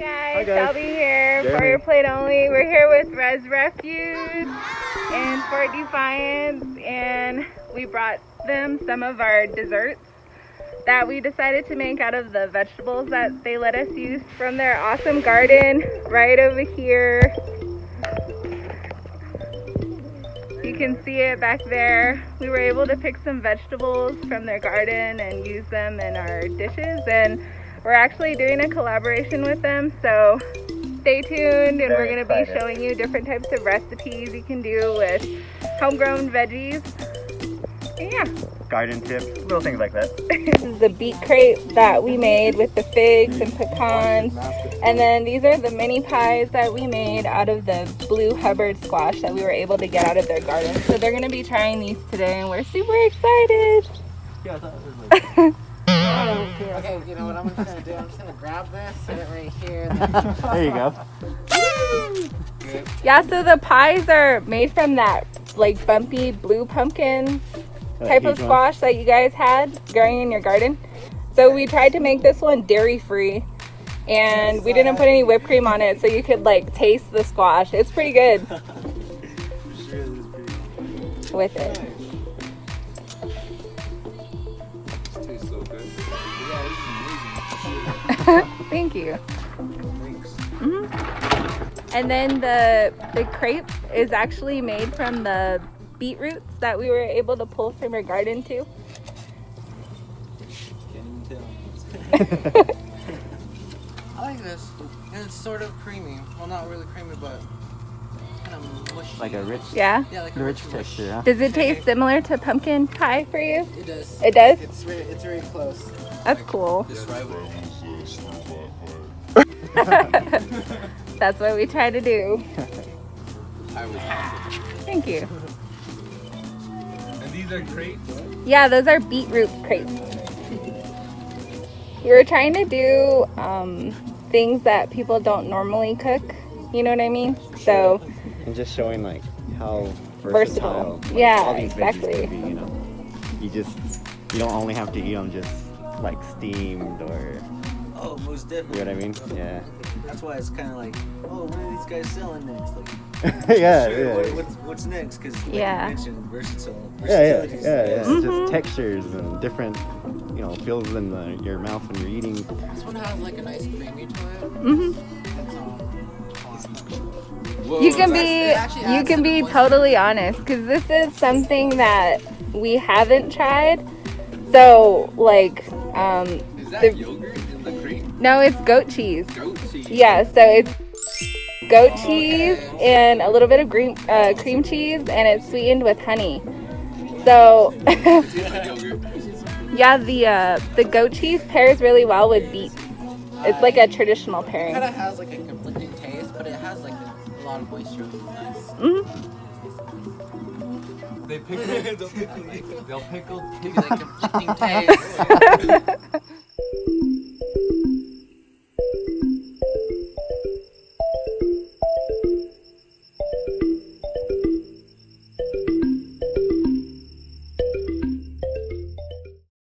Hi guys, Shelby here for your plate only. We're here with Rez Refuge in Fort Defiance, and we brought them some of our desserts that we decided to make out of the vegetables that they let us use from their awesome garden right over here. You can see it back there. We were able to pick some vegetables from their garden and use them in our dishes, and we're actually doing a collaboration with them, so stay tuned, and we're going to be showing you different types of recipes you can do with homegrown veggies. And yeah. Garden tips, little things like that. This is the beet crepe that we made with the figs and pecans. And then these are the mini pies that we made out of the blue Hubbard squash that we were able to get out of their garden. So they're going to be trying these today, and we're super excited. Yeah, I thought it was like... Okay, you know what I'm just going to do? I'm just going to grab this, set it right here. There you go. Yeah, so the pies are made from that like bumpy blue pumpkin type of squash that you guys had growing in your garden. So we tried to make this one dairy free, and we didn't put any whipped cream on it, so you could like taste the squash. It's pretty good with it. This tastes so good. Yeah, this is amazing. Thank you. Thanks. And then the crepe is actually made from the beetroots that we were able to pull from your garden too. Can't even tell. I like this. And it's sort of creamy. Well, not really creamy, but kind of mushy. Like a rich, Yeah? Yeah, like a rich texture, huh? Does it taste similar to pumpkin pie for you? It does. It does? It's very close. That's cool. This rival. That's what we try to do. I was awesome. Thank you. And these are crepes? Yeah, those are beetroot crepes. We were trying to do things that people don't normally cook. You know what I mean? So And just showing like how versatile. like, Yeah, all these exactly. veggies can be, you know. You don't only have to eat them just like steamed or, Oh, most you know definitely. what I mean? Yeah. That's why it's kind of like, oh, what are these guys selling next? Like, yeah, sure, yeah. what's next? Because like Yeah. you mentioned, versatile. Yeah. Versatility is It's the best. just textures and different, you know, feels in your mouth when you're eating. This one has like a nice creamy to it. Whoa, You can it actually adds to the be moisture. totally honest, because this is something that we haven't tried. So like Is that the- yogurt in the cream? no, it's goat cheese. Goat cheese. Yeah, so it's goat cheese and a little bit of cream cheese, and it's sweetened with honey. So It tastes like yogurt. yeah, the goat cheese pairs really well with beets. It's like a traditional It pairing. kind of has like a conflicting taste, but it has like a lot of moisture. It's nice. They pickle. They'll pickle. Maybe like conflicting taste.